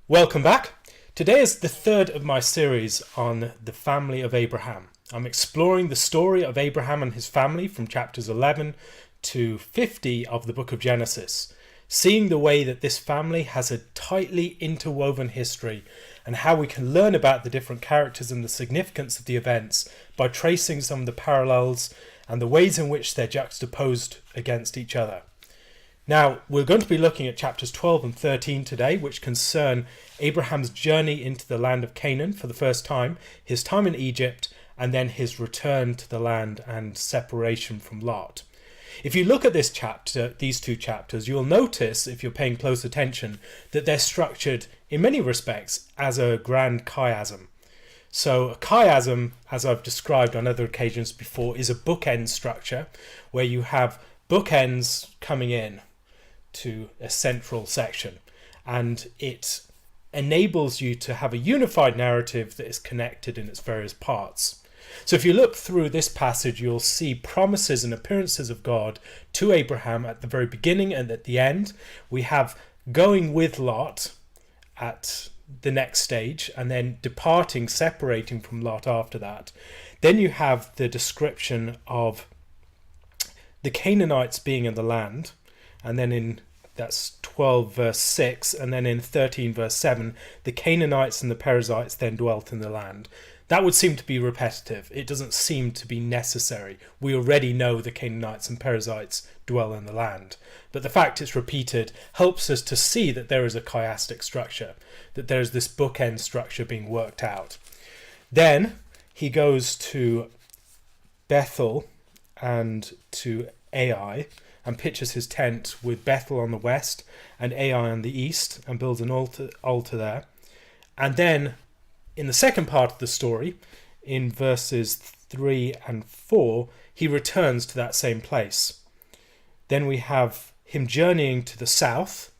Welcome back. Today is the third of my series on the family of Abraham. I'm exploring the story of Abraham and his family from chapters 11 to 50 of the book of Genesis, seeing the way that this family has a tightly interwoven history and how we can learn about the different characters and the significance of the events by tracing some of the parallels and the ways in which they're juxtaposed against each other. Now, we're going to be looking at chapters 12 and 13 today, which concern Abraham's journey into the land of Canaan for the first time, his time in Egypt, and then his return to the land and separation from Lot. If you look at this chapter, these two chapters, you'll notice, if you're paying close attention, that they're structured in many respects as a grand chiasm. So a chiasm, as I've described on other occasions before, is a bookend structure where you have bookends coming in to a central section, and it enables you to have a unified narrative that is connected in its various parts. So if you look through this passage, you'll see promises and appearances of God to Abraham at the very beginning and at the end. We have going with Lot at the next stage, and then departing, separating from Lot after that. Then you have the description of the Canaanites being in the land, and then that's 12 verse 6, and then in 13 verse 7, the Canaanites and the Perizzites then dwelt in the land. That would seem to be repetitive. It doesn't seem to be necessary. We already know the Canaanites and Perizzites dwell in the land. But the fact it's repeated helps us to see that there is a chiastic structure, that there's this bookend structure being worked out. Then he goes to Bethel and to Ai, and pitches his tent with Bethel on the west and Ai on the east, and builds an altar there. And then in the second part of the story, in verses 3 and 4, he returns to that same place. Then we have him journeying to the south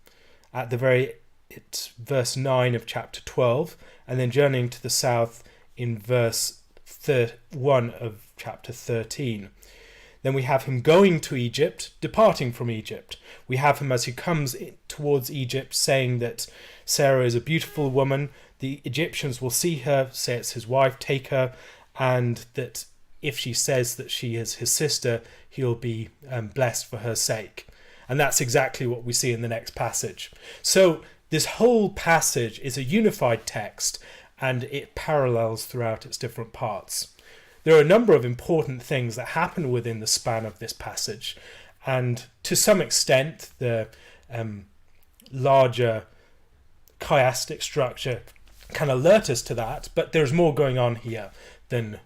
at verse 9 of chapter 12, and then journeying to the south in verse 1 of chapter 13. Then we have him going to Egypt, departing from Egypt. We have him as he comes towards Egypt saying that Sarah is a beautiful woman. The Egyptians will see her, say it's his wife, take her, and that if she says that she is his sister, he'll be blessed for her sake. And that's exactly what we see in the next passage. So this whole passage is a unified text, and it parallels throughout its different parts. There are a number of important things that happen within the span of this passage, and to some extent the larger chiastic structure can alert us to that, but there's more going on here than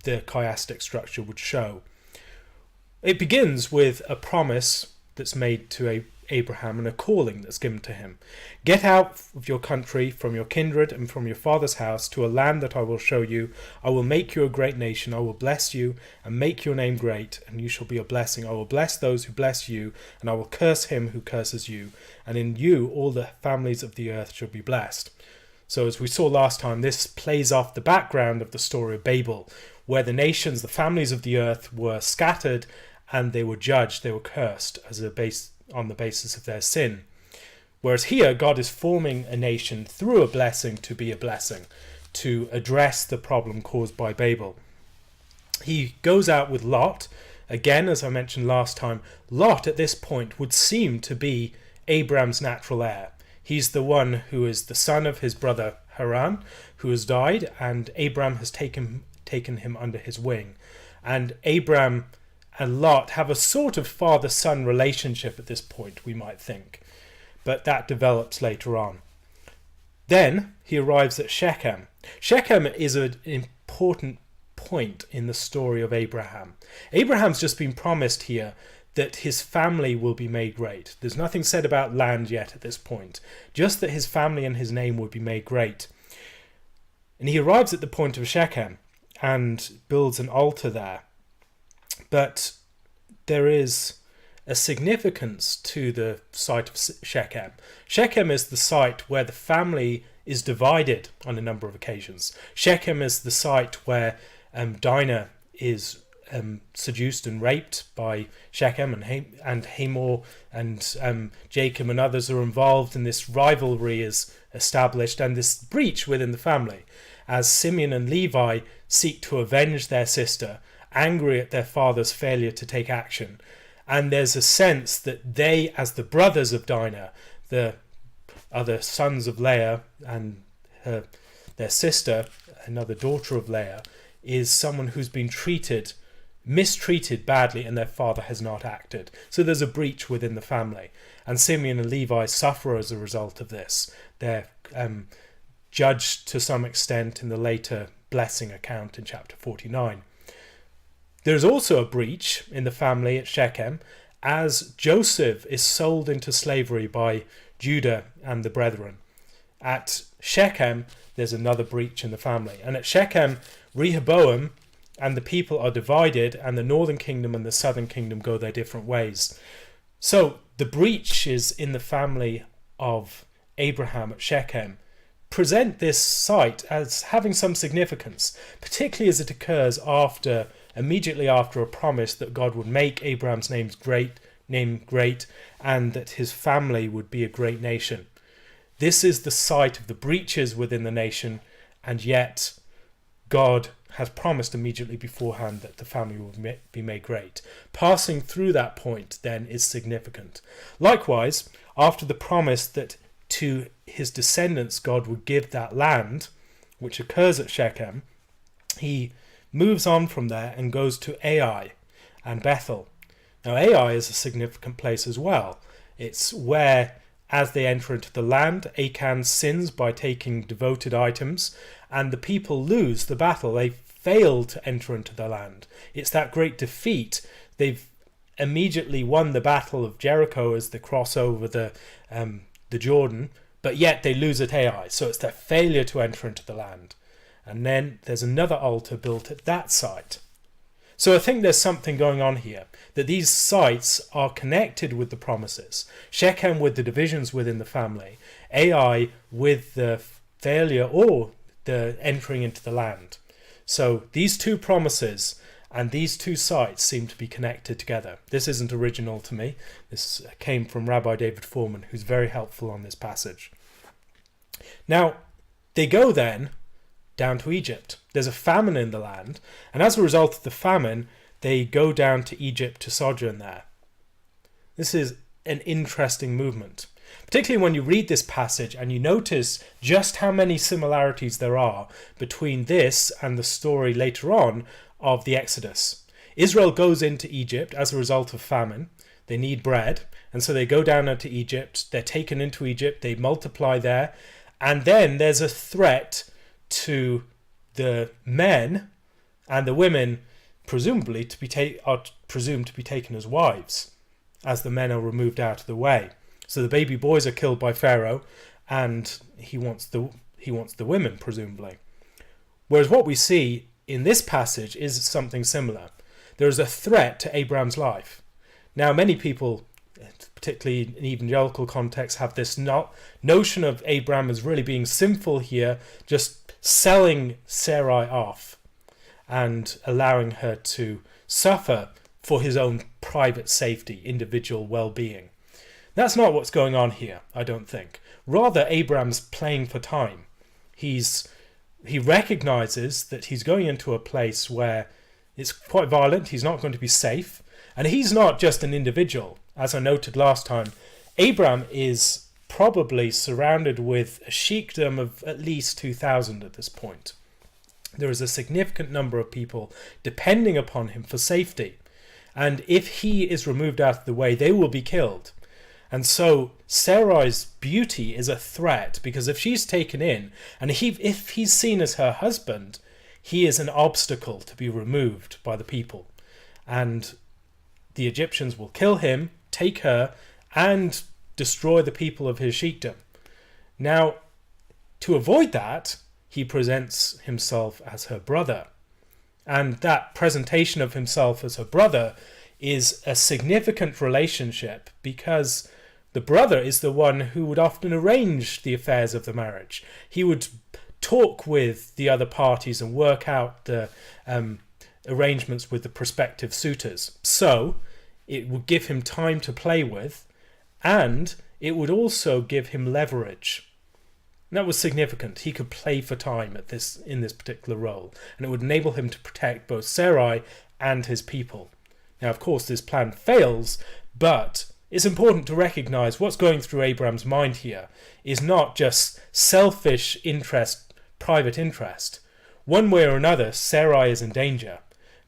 the chiastic structure would show. It begins with a promise that's made to Abraham and a calling that's given to him. Get out of your country, from your kindred and from your father's house, to a land that I will show you. I will make you a great nation. I will bless you and make your name great, and you shall be a blessing. I will bless those who bless you, and I will curse him who curses you. And in you all the families of the earth shall be blessed. So as we saw last time, this plays off the background of the story of Babel, where the nations, the families of the earth, were scattered and they were judged, they were cursed on the basis of their sin. Whereas here, God is forming a nation through a blessing to be a blessing, to address the problem caused by Babel. He goes out with Lot. Again, as I mentioned last time, Lot at this point would seem to be Abram's natural heir. He's the one who is the son of his brother Haran, who has died, and Abram has taken him under his wing. And Abram and Lot have a sort of father-son relationship at this point, we might think. But that develops later on. Then he arrives at Shechem. Shechem is an important point in the story of Abraham. Abraham's just been promised here that his family will be made great. There's nothing said about land yet at this point, just that his family and his name would be made great. And he arrives at the point of Shechem and builds an altar there. But there is a significance to the site of Shechem. Shechem is the site where the family is divided on a number of occasions. Shechem is the site where Dinah is seduced and raped by Shechem, and Hamor and Jacob and others are involved, and this rivalry is established, and this breach within the family, as Simeon and Levi seek to avenge their sister, angry at their father's failure to take action. And there's a sense that they, as the brothers of Dinah, the other sons of Leah, and their sister, another daughter of Leah, is someone who's been mistreated badly, and their father has not acted. So there's a breach within the family, and Simeon and Levi suffer as a result of this. They're judged to some extent in the later blessing account in chapter 49. There's also a breach in the family at Shechem, as Joseph is sold into slavery by Judah and the brethren. At Shechem, there's another breach in the family. And at Shechem, Rehoboam and the people are divided, and the northern kingdom and the southern kingdom go their different ways. So the breaches in the family of Abraham at Shechem present this site as having some significance, particularly as it occurs immediately after a promise that God would make Abraham's name great, and that his family would be a great nation. This is the site of the breaches within the nation, and yet God has promised immediately beforehand that the family will be made great. Passing through that point then is significant. Likewise, after the promise that to his descendants God would give that land, which occurs at Shechem, he moves on from there and goes to Ai and Bethel. Now Ai is a significant place as well. It's where, as they enter into the land, Achan sins by taking devoted items, and the people lose the battle. They fail to enter into the land. It's that great defeat. They've immediately won the battle of Jericho as they cross over the Jordan, but yet they lose at Ai. So it's their failure to enter into the land. And then there's another altar built at that site. So I think there's something going on here, that these sites are connected with the promises. Shechem with the divisions within the family, Ai with the failure or the entering into the land. So these two promises and these two sites seem to be connected together. This isn't original to me. This came from Rabbi David Foreman, who's very helpful on this passage. Now, they go then down to Egypt. There's a famine in the land, and as a result of the famine, they go down to Egypt to sojourn there. This is an interesting movement, particularly when you read this passage and you notice just how many similarities there are between this and the story later on of the Exodus. Israel goes into Egypt as a result of famine. They need bread, and so they go down into Egypt. They're taken into Egypt. They multiply there, and then there's a threat to the men and the women, presumably are presumed to be taken as wives, as the men are removed out of the way. So the baby boys are killed by Pharaoh, and he wants the women, presumably. Whereas what we see in this passage is something similar. There is a threat to Abraham's life. Now, many people, particularly in evangelical context, have this notion of Abraham as really being sinful here, just selling Sarai off and allowing her to suffer for his own private safety, individual well-being. That's not what's going on here, I don't think. Rather, Abraham's playing for time. He recognizes that he's going into a place where it's quite violent, he's not going to be safe, and he's not just an individual. As I noted last time, Abraham is probably surrounded with a sheikdom of at least 2,000 at this point. There is a significant number of people depending upon him for safety, and if he is removed out of the way, they will be killed. And so Sarai's beauty is a threat, because if she's taken in, and if he's seen as her husband, he is an obstacle to be removed by the people. And the Egyptians will kill him, take her, and destroy the people of his sheikdom. Now, to avoid that, he presents himself as her brother. And that presentation of himself as her brother is a significant relationship, because the brother is the one who would often arrange the affairs of the marriage. He would talk with the other parties and work out the arrangements with the prospective suitors. So it would give him time to play with, and it would also give him leverage. And that was significant. He could play for time in this particular role, and it would enable him to protect both Sarai and his people. Now, of course, this plan fails, but it's important to recognize what's going through Abram's mind here is not just selfish interest, private interest. One way or another, Sarai is in danger.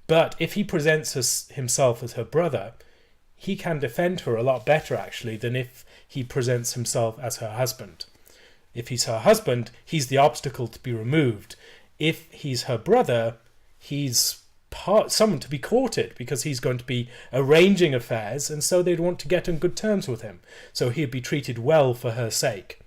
But if he presents himself as her brother, he can defend her a lot better, actually, than if he presents himself as her husband. If he's her husband, he's the obstacle to be removed. If he's her brother, he's someone to be courted, because he's going to be arranging affairs, and so they'd want to get on good terms with him. So he'd be treated well for her sake.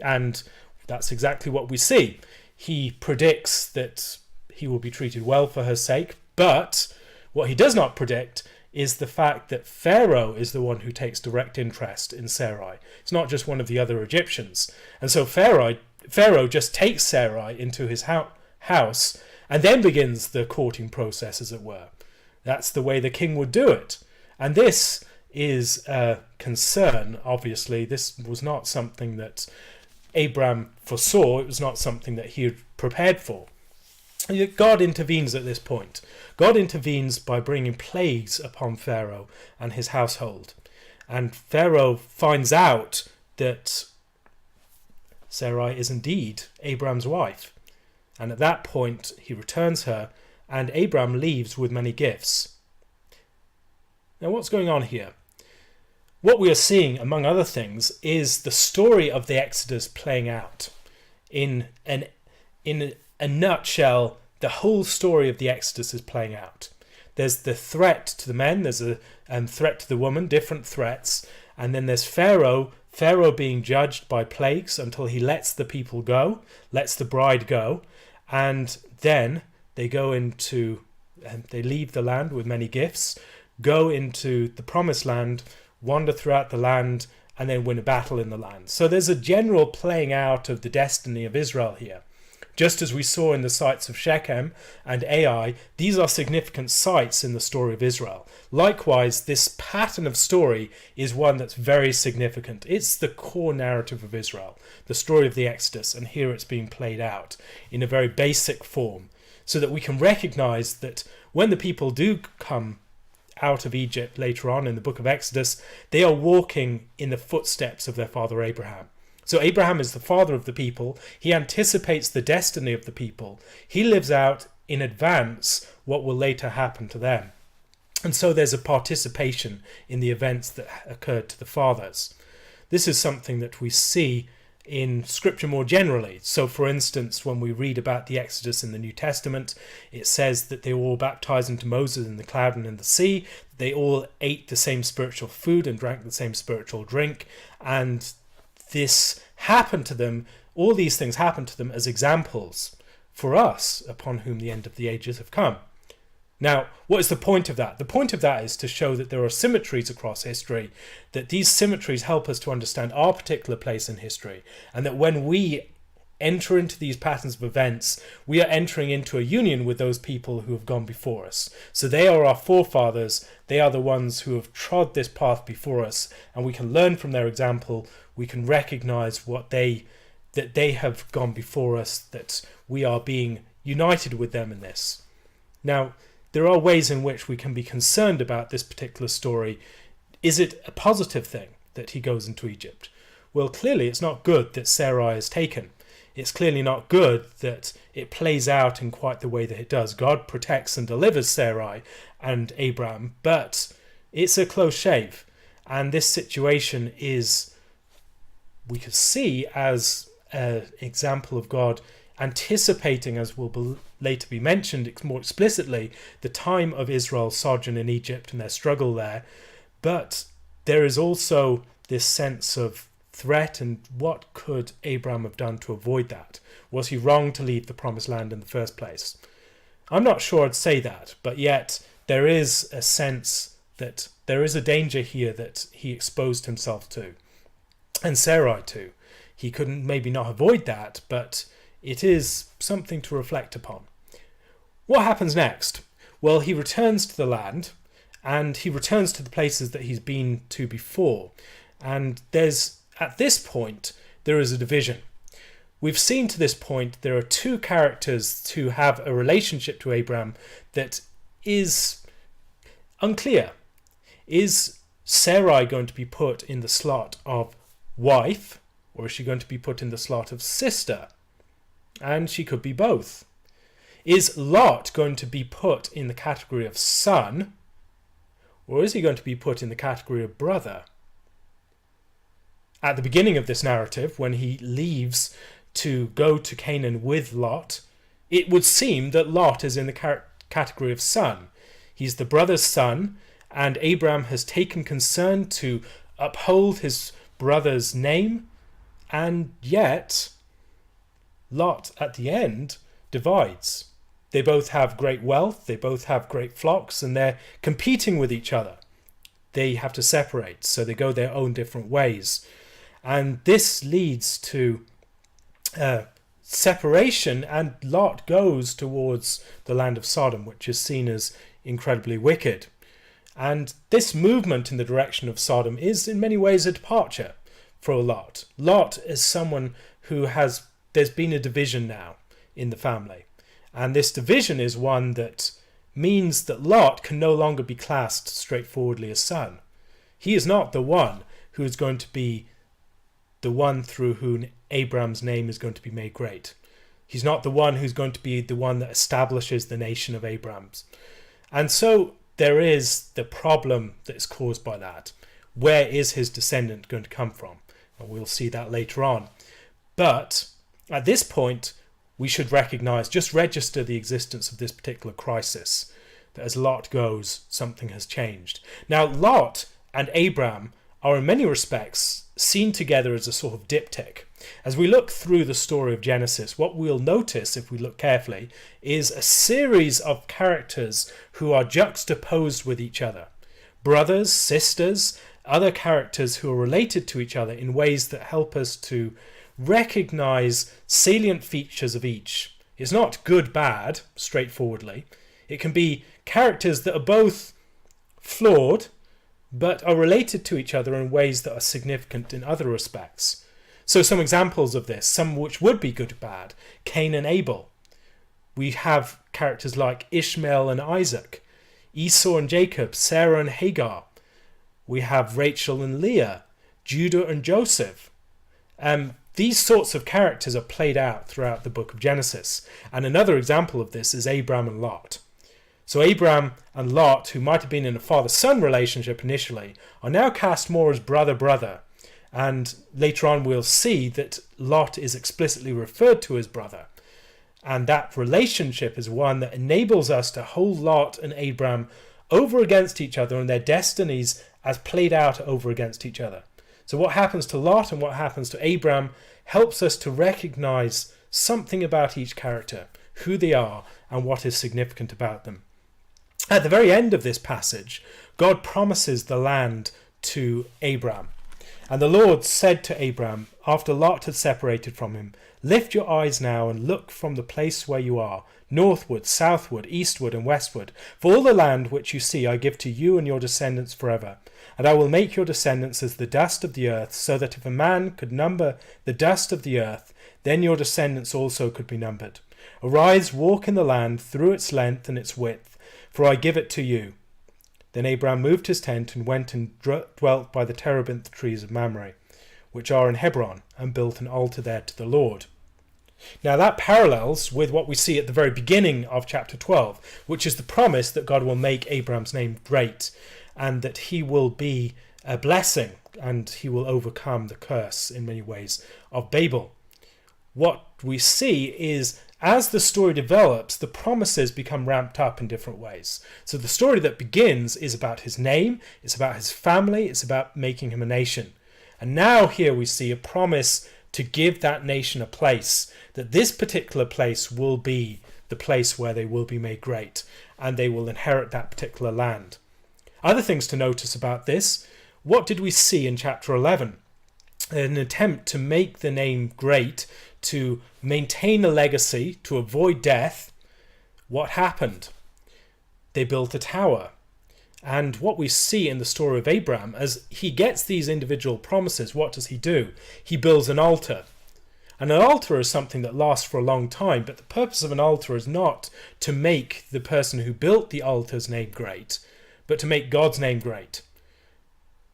And that's exactly what we see. He predicts that he will be treated well for her sake, but what he does not predict is the fact that Pharaoh is the one who takes direct interest in Sarai. It's not just one of the other Egyptians. And so Pharaoh just takes Sarai into his house and then begins the courting process, as it were. That's the way the king would do it. And this is a concern, obviously. This was not something that Abram foresaw. It was not something that he had prepared for. God intervenes at this point. God intervenes by bringing plagues upon Pharaoh and his household. And Pharaoh finds out that Sarai is indeed Abram's wife. And at that point, he returns her, and Abram leaves with many gifts. Now, what's going on here? What we are seeing, among other things, is the story of the Exodus playing out. In a nutshell, the whole story of the Exodus is playing out. There's the threat to the men, there's a threat to the woman, different threats, and then there's Pharaoh being judged by plagues until he lets the people go, lets the bride go, and then they they leave the land with many gifts, go into the promised land, wander throughout the land, and then win a battle in the land. So there's a general playing out of the destiny of Israel here. Just as we saw in the sites of Shechem and Ai, these are significant sites in the story of Israel. Likewise, this pattern of story is one that's very significant. It's the core narrative of Israel, the story of the Exodus, and here it's being played out in a very basic form, so that we can recognize that when the people do come out of Egypt later on in the book of Exodus, they are walking in the footsteps of their father Abraham. So Abraham is the father of the people. He anticipates the destiny of the people. He lives out in advance what will later happen to them. And so there's a participation in the events that occurred to the fathers. This is something that we see in Scripture more generally. So, for instance, when we read about the Exodus in the New Testament, it says that they were all baptized into Moses in the cloud and in the sea. They all ate the same spiritual food and drank the same spiritual drink. And this happened to them, all these things happened to them as examples for us upon whom the end of the ages have come. Now, what is the point of that? The point of that is to show that there are symmetries across history, that these symmetries help us to understand our particular place in history, and that when we enter into these patterns of events, we are entering into a union with those people who have gone before us. So they are our forefathers, they are the ones who have trod this path before us, and we can learn from their example, we can recognize that they have gone before us, that we are being united with them in this. Now, there are ways in which we can be concerned about this particular story. Is it a positive thing that he goes into Egypt? Well, clearly it's not good that Sarai is taken. It's clearly not good that it plays out in quite the way that it does. God protects and delivers Sarai and Abram, but it's a close shave. And this situation is, we could see as an example of God anticipating, as will later be mentioned more explicitly, the time of Israel's sojourn in Egypt and their struggle there. But there is also this sense of threat, and what could Abram have done to avoid that? Was he wrong to leave the promised land in the first place? I'm not sure I'd say that, but yet there is a sense that there is a danger here that he exposed himself to, and Sarai too. He couldn't maybe not avoid that, but it is something to reflect upon. What happens next? Well, he returns to the land, and he returns to the places that he's been to before. And at this point, there is a division. we've seen to this point there are two characters who have a relationship to Abram that is unclear. Is Sarai going to be put in the slot of wife, or is she going to be put in the slot of sister? And she could be both. Is Lot going to be put in the category of son, or is he going to be put in the category of brother? At the beginning of this narrative, when he leaves to go to Canaan with Lot, it would seem that Lot is in the category of son. He's the brother's son, and Abram has taken concern to uphold his brother's name, and yet Lot at the end divides. They both have great wealth, they both have great flocks, and they're competing with each other. They have to separate, so they go their own different ways. And this leads to separation, and Lot goes towards the land of Sodom, which is seen as incredibly wicked. And this movement in the direction of Sodom is in many ways a departure for Lot. Lot is someone who there's been a division now in the family. And this division is one that means that Lot can no longer be classed straightforwardly as son. He is not the one who is going to be the one through whom Abram's name is going to be made great. He's not the one who's going to be the one that establishes the nation of Abrams. And so there is the problem that is caused by that. Where is his descendant going to come from? And we'll see that later on. But at this point, we should register the existence of this particular crisis, that as Lot goes, something has changed. Now, Lot and Abram are in many respects seen together as a sort of diptych. As we look through the story of Genesis, what we'll notice, if we look carefully, is a series of characters who are juxtaposed with each other. Brothers, sisters, other characters who are related to each other in ways that help us to recognize salient features of each. It's not good, bad, straightforwardly. It can be characters that are both flawed, but are related to each other in ways that are significant in other respects. So some examples of this, some which would be good, bad. Cain and Abel. We have characters like Ishmael and Isaac, Esau and Jacob, Sarah and Hagar. We have Rachel and Leah, Judah and Joseph. These sorts of characters are played out throughout the book of Genesis. And another example of this is Abram and Lot. So Abram and Lot, who might have been in a father-son relationship initially, are now cast more as brother-brother. And later on we'll see that Lot is explicitly referred to as brother. And that relationship is one that enables us to hold Lot and Abram over against each other and their destinies as played out over against each other. So what happens to Lot and what happens to Abram helps us to recognize something about each character, who they are, and what is significant about them. At the very end of this passage, God promises the land to Abram. And the Lord said to Abram, after Lot had separated from him, "Lift your eyes now and look from the place where you are, northward, southward, eastward, and westward. For all the land which you see I give to you and your descendants forever. And I will make your descendants as the dust of the earth, so that if a man could number the dust of the earth, then your descendants also could be numbered. Arise, walk in the land through its length and its width, for I give it to you." Then Abram moved his tent and went and dwelt by the terebinth trees of Mamre, which are in Hebron, and built an altar there to the Lord. Now that parallels with what we see at the very beginning of chapter 12, which is the promise that God will make Abram's name great, and that he will be a blessing, and he will overcome the curse in many ways of Babel. What we see is, as the story develops, the promises become ramped up in different ways. So the story that begins is about his name, it's about his family, it's about making him a nation. And now here we see a promise to give that nation a place, that this particular place will be the place where they will be made great, and they will inherit that particular land. Other things to notice about this: what did we see in chapter 11? An attempt to make the name great, to maintain a legacy, to avoid death. What happened? They built a tower. And what we see in the story of Abram, as he gets these individual promises, what does he do? He builds an altar. And an altar is something that lasts for a long time, but the purpose of an altar is not to make the person who built the altar's name great, but to make God's name great.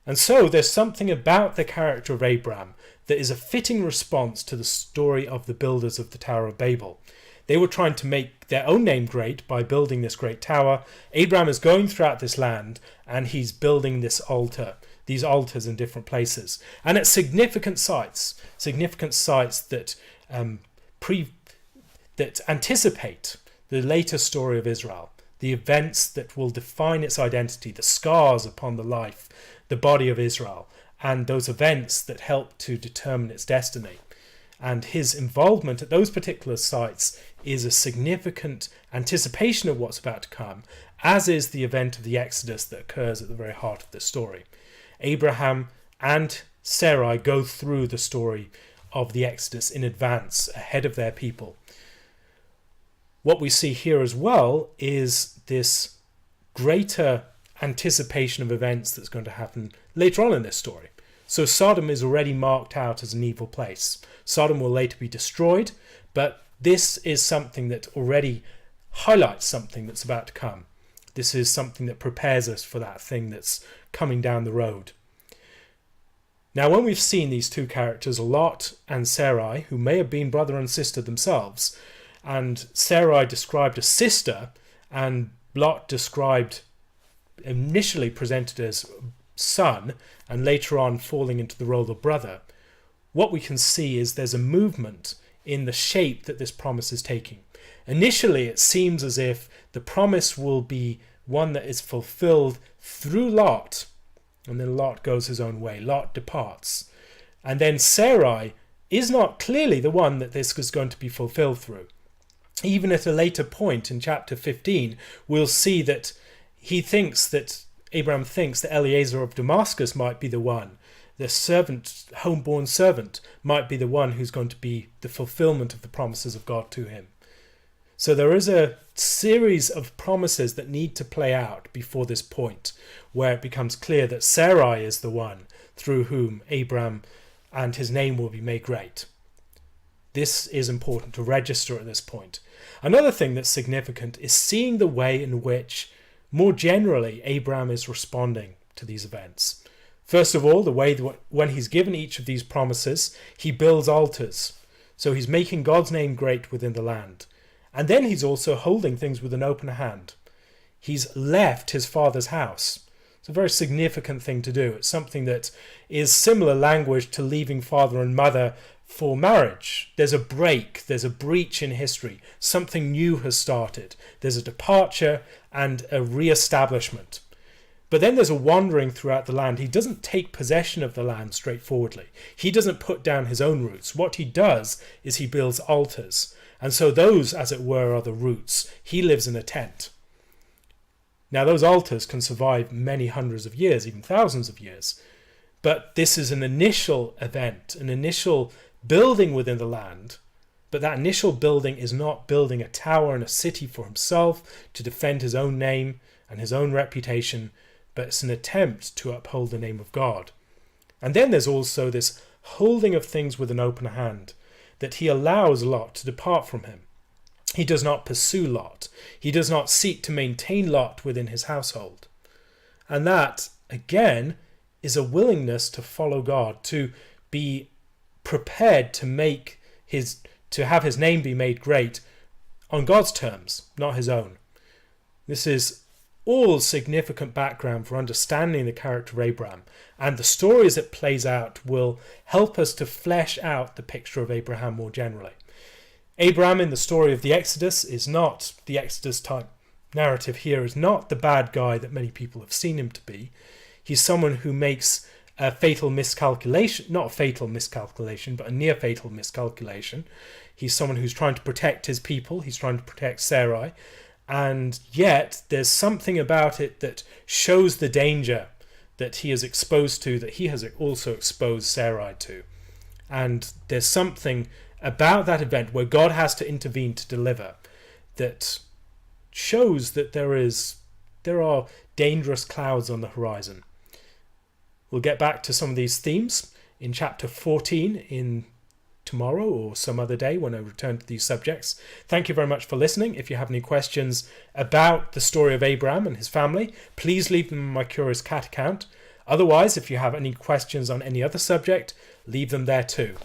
And so there's something about the character of Abram that is a fitting response to the story of the builders of the Tower of Babel. They were trying to make their own name great by building this great tower. Abram is going throughout this land and he's building this altar, these altars in different places. And at significant sites that that anticipate the later story of Israel, the events that will define its identity, the scars upon the life, the body of Israel, and those events that help to determine its destiny. And his involvement at those particular sites is a significant anticipation of what's about to come, as is the event of the Exodus that occurs at the very heart of this story. Abraham and Sarai go through the story of the Exodus in advance, ahead of their people. What we see here as well is this greater anticipation of events that's going to happen later on in this story. So Sodom is already marked out as an evil place. Sodom will later be destroyed, but this is something that already highlights something that's about to come. This is something that prepares us for that thing that's coming down the road. Now, when we've seen these two characters, Lot and Sarai, who may have been brother and sister themselves, and Sarai described as sister, and Lot described, initially presented as son, and later on falling into the role of brother, what we can see is there's a movement in the shape that this promise is taking. Initially, it seems as if the promise will be one that is fulfilled through Lot, and then Lot goes his own way. Lot departs. And then Sarai is not clearly the one that this is going to be fulfilled through. Even at a later point in chapter 15, we'll see that Abraham thinks that Eliezer of Damascus might be the one. The servant, homeborn servant, might be the one who's going to be the fulfillment of the promises of God to him. So there is a series of promises that need to play out before this point, where it becomes clear that Sarai is the one through whom Abram and his name will be made great. This is important to register at this point. Another thing that's significant is seeing the way in which, more generally, Abram is responding to these events. First of all, the way that when he's given each of these promises, he builds altars. So he's making God's name great within the land. And then he's also holding things with an open hand. He's left his father's house. It's a very significant thing to do. It's something that is similar language to leaving father and mother for marriage. There's a break, there's a breach in history. Something new has started. There's a departure and a re-establishment. But then there's a wandering throughout the land. He doesn't take possession of the land straightforwardly. He doesn't put down his own roots. What he does is he builds altars. And so those, as it were, are the roots. He lives in a tent. Now, those altars can survive many hundreds of years, even thousands of years. But this is an initial event, an initial building within the land. But that initial building is not building a tower and a city for himself to defend his own name and his own reputation, but it's an attempt to uphold the name of God. And then there's also this holding of things with an open hand, that he allows Lot to depart from him. He does not pursue Lot. He does not seek to maintain Lot within his household. And that, again, is a willingness to follow God, to be prepared to have his name be made great on God's terms, not his own. This is all significant background for understanding the character of Abram, and the stories it plays out will help us to flesh out the picture of Abraham more generally. Abram in the story of the Exodus is not, the Exodus type narrative here is not the bad guy that many people have seen him to be. He's someone who makes a fatal miscalculation, not a fatal miscalculation, but a near fatal miscalculation. He's someone who's trying to protect his people. He's trying to protect Sarai. And yet there's something about it that shows the danger that he is exposed to, that he has also exposed Sarai to. And there's something about that event where God has to intervene to deliver that shows that there are dangerous clouds on the horizon. We'll get back to some of these themes in chapter 14 in tomorrow or some other day when I return to these subjects. Thank you very much for listening. If you have any questions about the story of Abram and his family, please leave them in my Curious Cat account. Otherwise, if you have any questions on any other subject, leave them there too.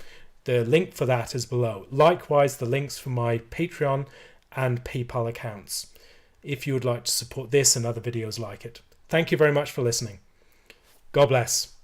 The link for that is below. Likewise, the links for my Patreon and PayPal accounts, if you would like to support this and other videos like it. Thank you very much for listening. God bless.